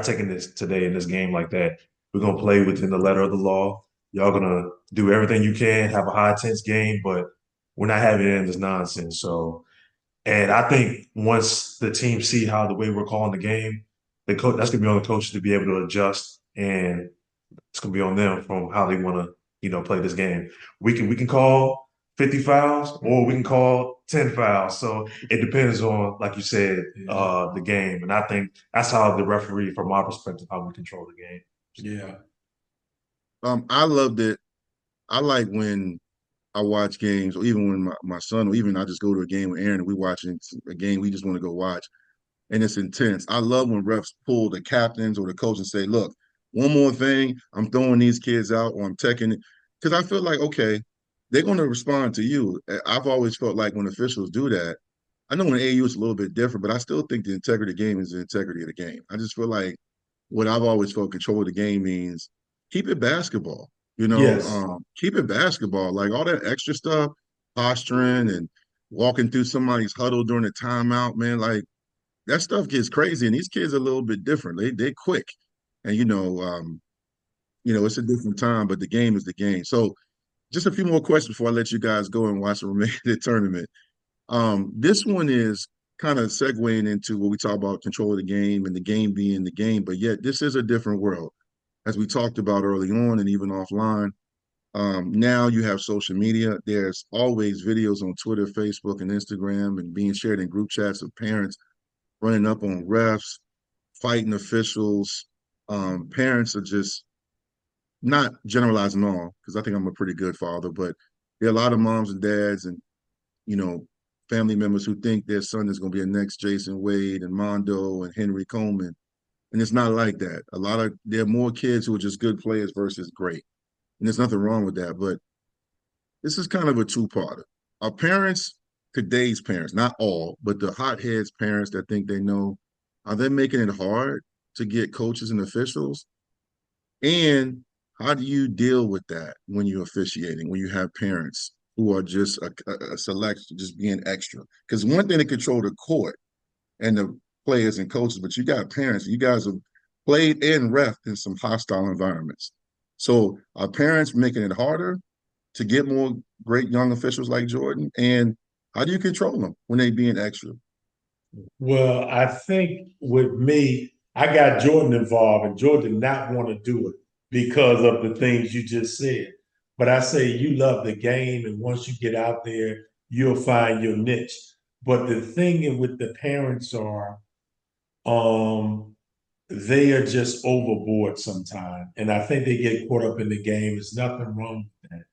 B: taking this today in this game like that. We're gonna play within the letter of the law. Y'all gonna do everything you can, have a high intense game, but we're not having any of this nonsense. So, and I think once the team see how the way we're calling the game, the coach that's gonna be on the coaches to be able to adjust, and it's gonna be on them from how they want to, play this game. We can call 50 fouls or we can call 10 fouls. So it depends on, like you said, the game. And I think that's how the referee, from my perspective, how we control the game.
C: Yeah.
A: I loved it. I like when I watch games, or even when my son, or even I just go to a game with Aaron and we watching a game we just want to go watch, and it's intense. I love when refs pull the captains or the coach and say, "Look, one more thing, I'm throwing these kids out, or I'm taking it," because I feel like okay, they're going to respond to you. I've always felt like when officials do that, I know when AU is a little bit different, but I still think the integrity of the game is the integrity of the game. I just feel like what I've always felt control of the game means keep it basketball.
C: Yes.
A: Keep it basketball. Like all that extra stuff, posturing and walking through somebody's huddle during a timeout, man. Like that stuff gets crazy, and these kids are a little bit different. They quick, and it's a different time, but the game is the game. So just a few more questions before I let you guys go and watch the remainder of the tournament. This one is kind of segueing into what we talk about control of the game and the game being the game, but yet this is a different world. As we talked about early on and even offline, now you have social media. There's always videos on Twitter, Facebook, and Instagram and being shared in group chats of parents running up on refs, fighting officials. Parents are just not generalizing all, because I think I'm a pretty good father, but there are a lot of moms and dads and you know, family members who think their son is going to be a next Jason Wade and Mondo and Henry Coleman. And it's not like that. There are more kids who are just good players versus great. And there's nothing wrong with that. But this is kind of a two-parter. Our parents, today's parents, not all, but the hotheads parents that think they know, are they making it hard to get coaches and officials? And how do you deal with that when you're officiating, when you have parents who are just a selection, just being extra? Because one thing to control the court and the players and coaches, but you got parents. You guys have played and ref in some hostile environments. So are parents making it harder to get more great young officials like Jordan? And how do you control them when they being extra?
C: Well, I think with me, I got Jordan involved, and Jordan did not want to do it because of the things you just said. But I say you love the game, and once you get out there, you'll find your niche. But the thing with the parents are, um, they are just overboard sometimes, and I think they get caught up in the game. There's nothing wrong with that.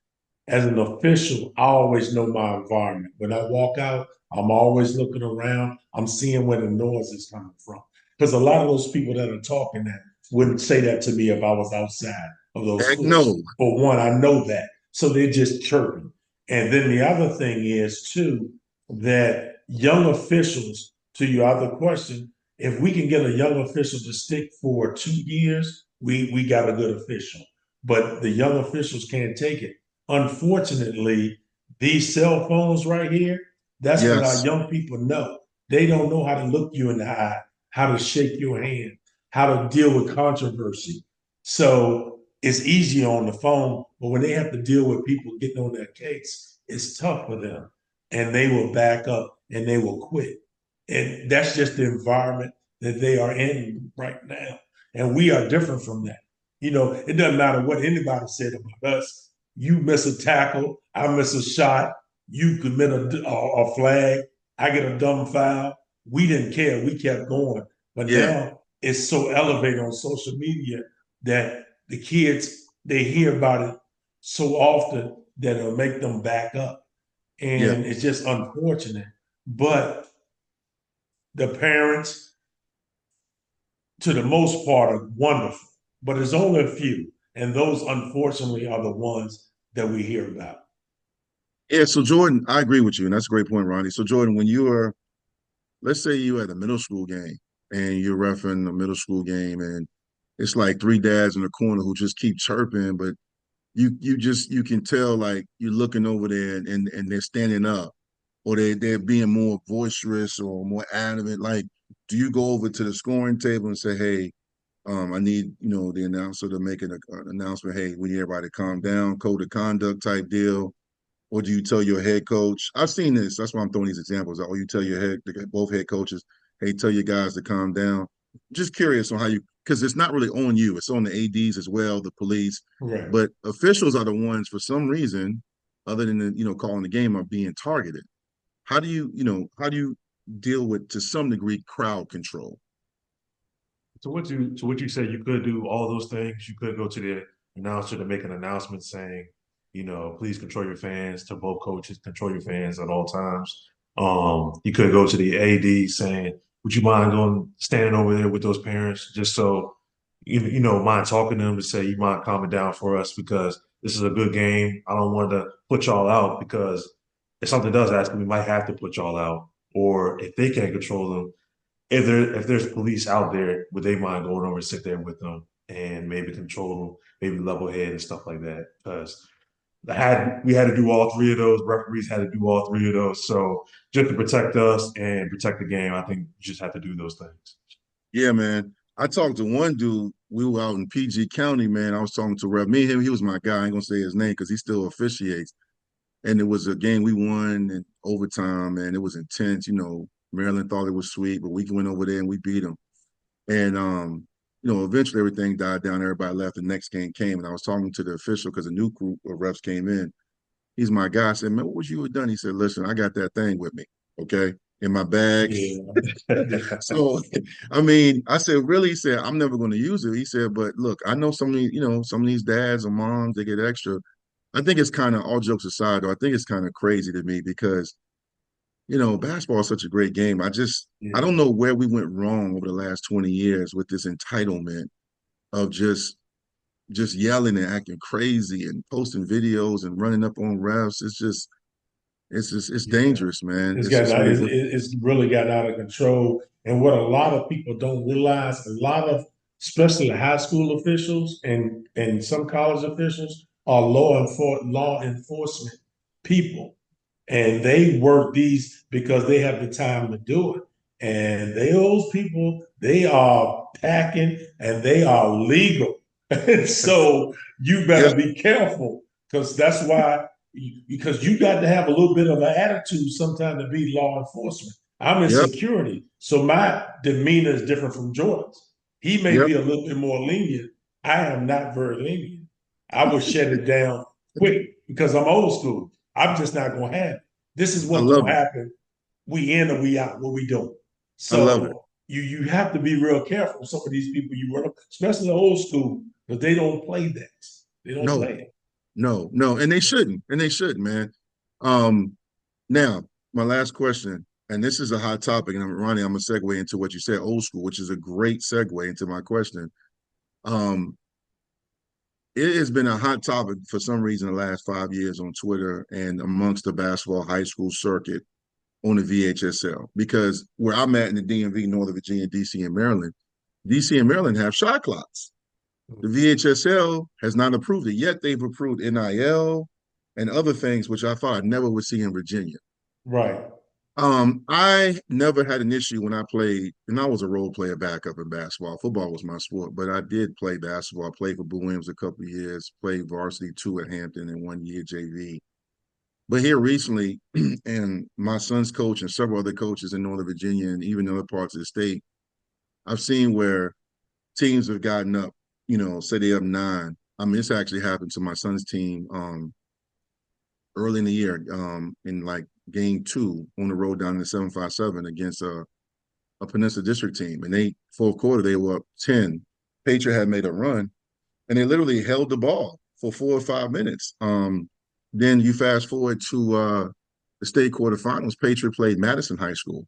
C: As an official, I always know my environment. When I walk out, I'm always looking around. I'm seeing where the noise is coming from. Because a lot of those people that are talking that wouldn't say that to me if I was outside of those
A: Heck no.
C: courts. For one, I know that. So they're just chirping. And then the other thing is, too, that young officials, to your other question, if we can get a young official to stick for 2 years, we got a good official. But the young officials can't take it. Unfortunately, these cell phones right here, that's what our
A: Yes.
C: young people know. They don't know how to look you in the eye, how to shake your hand, how to deal with controversy. So it's easier on the phone, but when they have to deal with people getting on their case, it's tough for them. And they will back up and they will quit. And that's just the environment that they are in right now. And we are different from that. It doesn't matter what anybody said about us. You miss a tackle, I miss a shot, you commit a flag, I get a dumb foul. We didn't care. We kept going. But
A: Yeah.
C: now it's so elevated on social media that the kids, they hear about it so often that it'll make them back up.
A: Yeah.
C: And it's just unfortunate. But the parents, to the most part, are wonderful. But there's only a few. And those, unfortunately, are the ones that we hear about.
A: Yeah. So Jordan, I agree with you, and that's a great point, Ronnie. So Jordan, when you are, let's say you at a middle school game and you're refereeing a middle school game, and it's like three dads in the corner who just keep chirping, but you can tell like you're looking over there and they're standing up. or they're being more boisterous or more adamant? Like, do you go over to the scoring table and say, hey, I need, the announcer to make an announcement, hey, we need everybody to calm down, code of conduct type deal? Or do you tell your head coach? I've seen this. That's why I'm throwing these examples. Or you tell both head coaches, hey, tell your guys to calm down. Just curious on how you, because it's not really on you. It's on the ADs as well, the police.
C: Right.
A: But officials are the ones, for some reason, other than calling the game, are being targeted. How do you deal with, to some degree, crowd control?
B: So what you said, you could do all those things. You could go to the announcer to make an announcement saying, please control your fans. To both coaches, control your fans at all times. You could go to the AD saying, would you mind going standing over there with those parents just so mind talking to them to say you mind calming down for us because this is a good game. I don't want to put y'all out because if something does happen, we might have to put y'all out. Or if they can't control them, if there's police out there, would they mind going over and sit there with them and maybe control them, maybe level head and stuff like that? Because we had to do all three of those. Referees had to do all three of those. So just to protect us and protect the game, I think you just have to do those things.
A: Yeah, man. I talked to one dude. We were out in PG County, man. I was talking to Rev. Me and him, he was my guy. I ain't gonna say his name because he still officiates. And it was a game we won in overtime, and it was intense. Maryland thought it was sweet, but we went over there and we beat them. And eventually everything died down. Everybody left. The next game came, and I was talking to the official because a new group of refs came in. He's my guy. I said, man, what would you have done? He said, listen, I got that thing with me, okay, in my bag.
C: Yeah.
A: So, I mean, I said, really? He said, I'm never going to use it. He said, but look, I know some of these dads or moms, they get extra. I think it's kind of, all jokes aside, though, I think it's kind of crazy to me because, basketball is such a great game. I
C: Yeah.
A: don't know where we went wrong over the last 20 years with this entitlement of just yelling and acting crazy and posting videos and running up on refs. It's
C: Yeah.
A: dangerous, man.
C: It's
A: It's
C: gotten
A: it's
C: out,
A: really
C: it's really gotten out of control. And what a lot of people don't realize, a lot of, especially high school officials and some college officials, are law enforcement people, and they work these because they have the time to do it. And those people, they are packing and they are legal. And so you
A: yeah,
C: better be careful because that's why because you got to have a little bit of an attitude sometimes to be law enforcement. I'm in
A: yep,
C: security, so my demeanor is different from Jordan's. He may
A: yep.
C: be a little bit more lenient. I am not very lenient. I will shut it down quick because I'm old school. I'm just not going to have it. This is
A: I
C: what's
A: love
C: going to
A: it.
C: happen. We in or we out. What we doing?
A: I love it.
C: So you have to be real careful. Some of these people you run, especially the old school, because they don't play that. They don't
A: No,
C: play it.
A: no, and they shouldn't, man. Um, Now, my last question, and this is a hot topic, and Ronnie, I'm gonna segue into what you said, old school, which is a great segue into my question. Um, it has been a hot topic for some reason the last 5 years on Twitter and amongst the basketball high school circuit on the VHSL because where I'm at in the DMV, Northern Virginia, DC, and Maryland, DC and Maryland have shot clocks. The VHSL has not approved it yet. They've approved NIL and other things, which I thought I never would see in Virginia.
C: Right.
A: I never had an issue when I played, and I was a role player backup in basketball. Football was my sport, but I did play basketball. I played for Boo Williams a couple of years, played varsity 2 at Hampton and 1 year JV. But here recently, and my son's coach and several other coaches in Northern Virginia and even other parts of the state, I've seen where teams have gotten up, say they up 9. I mean, this actually happened to my son's team early in the year, in like game 2 on the road down in the 757 against a Peninsula District team. And they, fourth quarter, they were up 10. Patriot had made a run, and they literally held the ball for 4 or 5 minutes. Then you fast forward to the state quarterfinals. Patriot played Madison High School.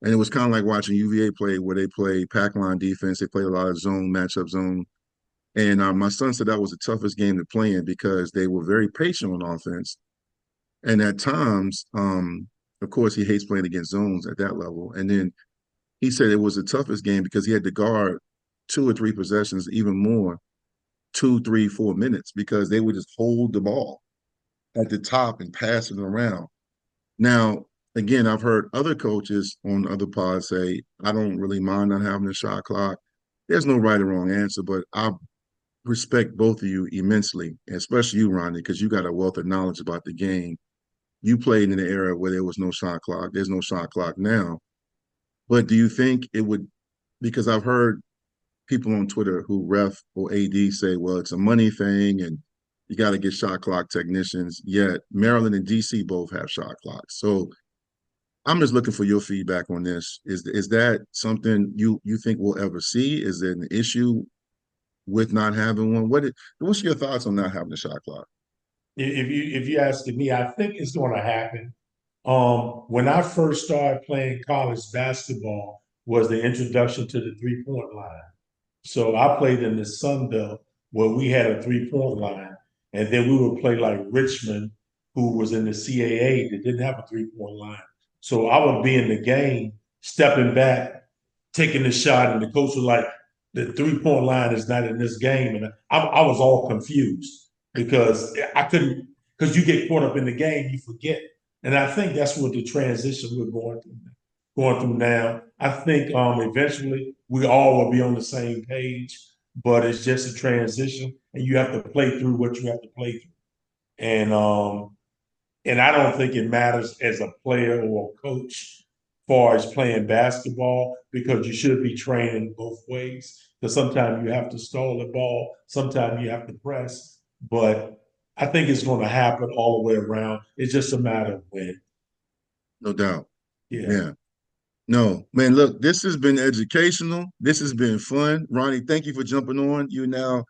A: And it was kind of like watching UVA play, where they play pack line defense. They played a lot of zone, matchup zone. And my son said that was the toughest game to play in because they were very patient on offense. And at times, of course, he hates playing against zones at that level. And then he said it was the toughest game because he had to guard 2 or 3 possessions, even more, 2, 3, 4 minutes, because they would just hold the ball at the top and pass it around. Now, again, I've heard other coaches on other pods say, I don't really mind not having a shot clock. There's no right or wrong answer, but I respect both of you immensely, and especially you, Ronnie, because you got a wealth of knowledge about the game. You played in an era where there was no shot clock. There's no shot clock now. But do you think it would, because I've heard people on Twitter who ref or AD say, well, it's a money thing and you got to get shot clock technicians. Yet Maryland and DC both have shot clocks. So I'm just looking for your feedback on this. Is that something you think we'll ever see? Is there an issue with not having one? What's your thoughts on not having a shot clock?
C: If you asking me, I think it's going to happen. When I first started playing college basketball, was the introduction to the 3-point line. So I played in the Sun Belt where we had a 3-point line, and then we would play like Richmond, who was in the CAA that didn't have a 3-point line. So I would be in the game, stepping back, taking the shot, and the coach was like, "The 3-point line is not in this game," and I was all confused because I couldn't. Because you get caught up in the game, you forget, and I think that's what the transition we're going through now. I think eventually we all will be on the same page, but it's just a transition, and you have to play through what you have to play through. And I don't think it matters as a player or a coach far as playing basketball because you should be training both ways. Because sometimes you have to stall the ball, sometimes you have to press. But I think it's going to happen all the way around. It's just a matter of when.
A: No doubt.
C: Yeah.
A: Yeah. No, man, look, this has been educational. This has been fun. Ronnie, thank you for jumping on. You now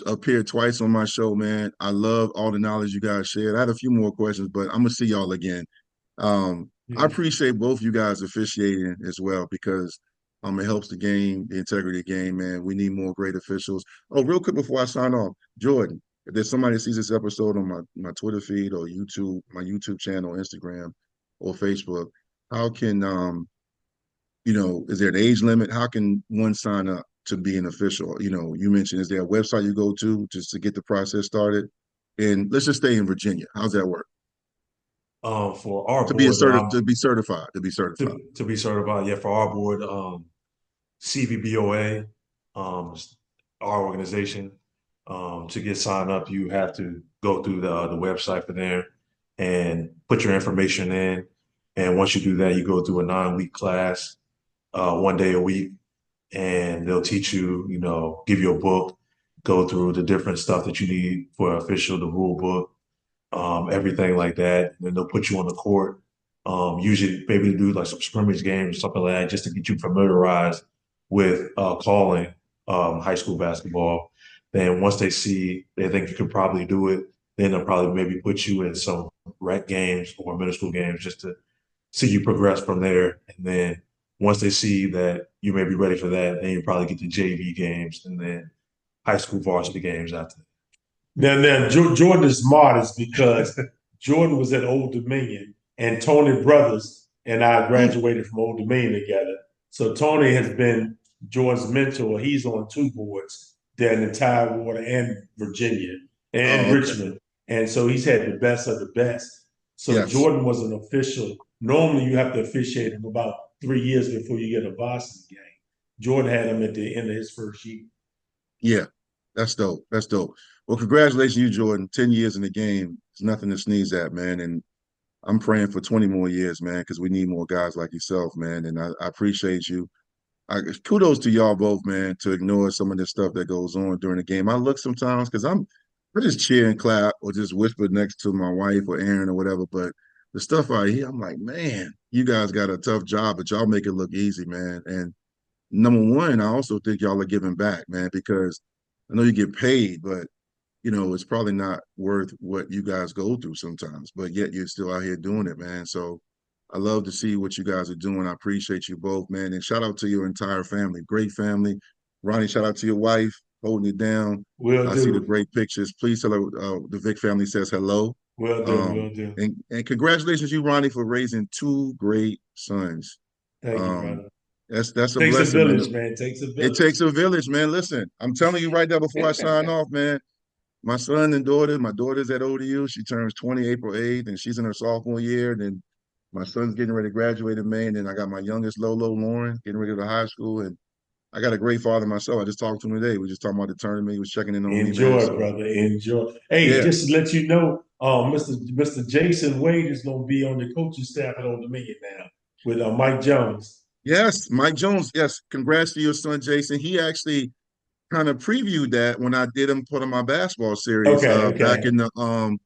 A: appeared twice on my show, man. I love all the knowledge you guys shared. I had a few more questions, but I'm gonna see y'all again. I
C: Yeah.
A: appreciate both you guys officiating as well because it helps the game, the integrity of the game, man. We need more great officials. Oh, real quick before I sign off, Jordan, if there's somebody that sees this episode on my Twitter feed or YouTube, my YouTube channel, Instagram, or Facebook, how can is there an age limit? How can one sign up to be an official? You mentioned, is there a website you go to just to get the process started? And let's just stay in Virginia. How's that work?
B: For our
A: To be
B: board,
A: to be certified, to be certified.
B: to be certified, yeah, for our board, CVBOA, our organization. To get signed up, you have to go through the website for there and put your information in. And once you do that, you go through a 9-week class, 1 day a week, and they'll teach you, give you a book, go through the different stuff that you need for official, the rule book, everything like that. And then they'll put you on the court. Usually maybe do like some scrimmage games or something like that, just to get you familiarized with calling high school basketball. Then once they think you can probably do it, then they'll probably maybe put you in some rec games or middle school games just to see you progress from there. And then once they see that you may be ready for that, then you probably get to JV games and then high school varsity games after that.
C: Now, Jordan is modest because Jordan was at Old Dominion, and Tony Brothers and I graduated from Old Dominion together. So Tony has been Jordan's mentor. He's on 2 boards there in Tidewater and Virginia and
A: Oh, okay.
C: Richmond. And so he's had the best of the best. So
A: Yes.
C: Jordan was an official. Normally you have to officiate him about 3 years before you get a varsity game. Jordan had him at the end of his first year.
A: Yeah. That's dope. That's dope. Well, congratulations, you, Jordan. 10 years in the game. It's nothing to sneeze at, man. And I'm praying for 20 more years, man, because we need more guys like yourself, man. And I appreciate you. Kudos to y'all both, man, to ignore some of the stuff that goes on during the game. I look sometimes because I just cheer and clap or just whisper next to my wife or Aaron or whatever. But the stuff I hear, I'm like, man, you guys got a tough job, but y'all make it look easy, man. And number one, I also think y'all are giving back, man, because I know you get paid, but it's probably not worth what you guys go through sometimes, but yet you're still out here doing it, man. So I love to see what you guys are doing. I appreciate you both, man. And shout out to your entire family. Great family. Ronnie, shout out to your wife holding it down.
C: Will
A: I see the
C: do.
A: great pictures. Please tell her the Vick family says hello.
C: Will do. Will do.
A: And congratulations, you, Ronnie, for raising 2 great sons.
C: Thank you,
A: Um,
C: brother.
A: that's a
C: Takes a
A: blessing, man.
C: village, man. Takes a
A: It
C: village.
A: takes a village, man. Listen, I'm telling you right now before I sign off, man. My son and daughter, my daughter's at ODU. She turns 20 April 8th, and she's in her sophomore year. And then My son's getting ready to graduate in May, and then I got my youngest Lolo Lauren getting ready to go to high school, and I got a great father myself. I just talked to him today. We just talking about the tournament. He was checking in on me, man.
C: Enjoy,
A: So
C: brother. Enjoy. Hey,
A: yeah,
C: just to let you know, Mr. Jason Wade is going to be on the coaching staff at Old Dominion now with Mike Jones.
A: yes, Mike Jones. Yes, congrats to your son, Jason. He actually kind of previewed that when I did him put on my basketball series
C: Okay,
A: back
C: okay.
A: in the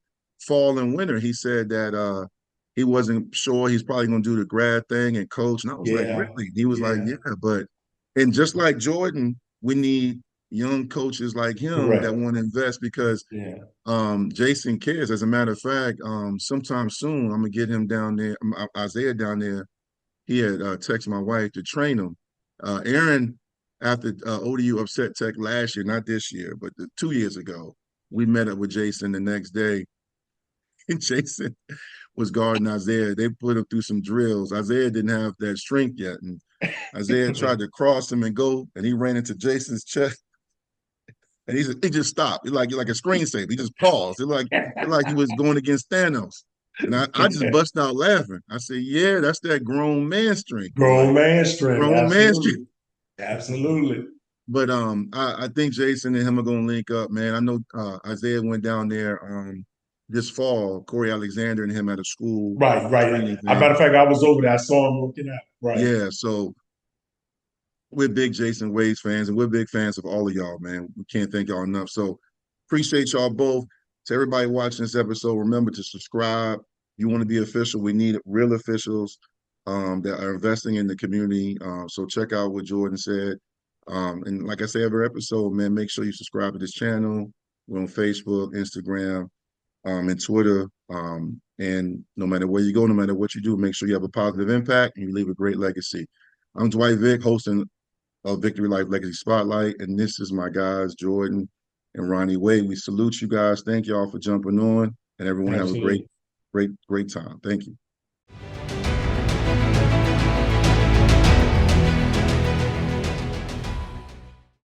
A: fall and winter. He said that he wasn't sure he's probably gonna do the grad thing and coach. And I was like,
C: Yeah,
A: really? He was like,
C: yeah.
A: yeah, but and just like Jordan, we need young coaches like him that
C: Correct.
A: want to invest because
C: Yeah.
A: Jason cares. As a matter of fact, sometime soon I'm gonna get him down there, Isaiah down there. He had texted my wife to train him. Aaron, after ODU upset Tech last year, not this year, but 2 years ago, we met up with Jason the next day. And Jason was guarding Isaiah. They put him through some drills. Isaiah didn't have that strength yet. And Isaiah tried to cross him and go, and he ran into Jason's chest. And he just stopped. Like a screensaver. He just paused. It like he was going against Thanos. And I just bust out laughing. I said, yeah, that's that grown man strength, boy.
C: Grown man strength.
A: Grown man strength.
C: Absolutely. Absolutely.
A: But I think Jason and him are gonna link up, man. I know Isaiah went down there this fall, Corey Alexander and him at a school
C: Right, right.
A: training
C: As a matter
A: thing.
C: of fact, I was over there. I saw him working out. Right.
A: Yeah, so we're big Jason Wade fans, and we're big fans of all of y'all, man. We can't thank y'all enough. So appreciate y'all both. To everybody watching this episode, remember to subscribe. You want to be official. We need real officials that are investing in the community. So check out what Jordan said. And like I say every episode, man, make sure you subscribe to this channel. We're on Facebook, Instagram, and Twitter. And no matter where you go, no matter what you do, make sure you have a positive impact and you leave a great legacy. I'm Dwight Vick, hosting of Vicktory Life Legacy Spotlight. And this is my guys, Jordan and Ronnie Wade. We salute you guys. Thank y'all for jumping on. And everyone have a great,
C: Absolutely.
A: great, great time. Thank you.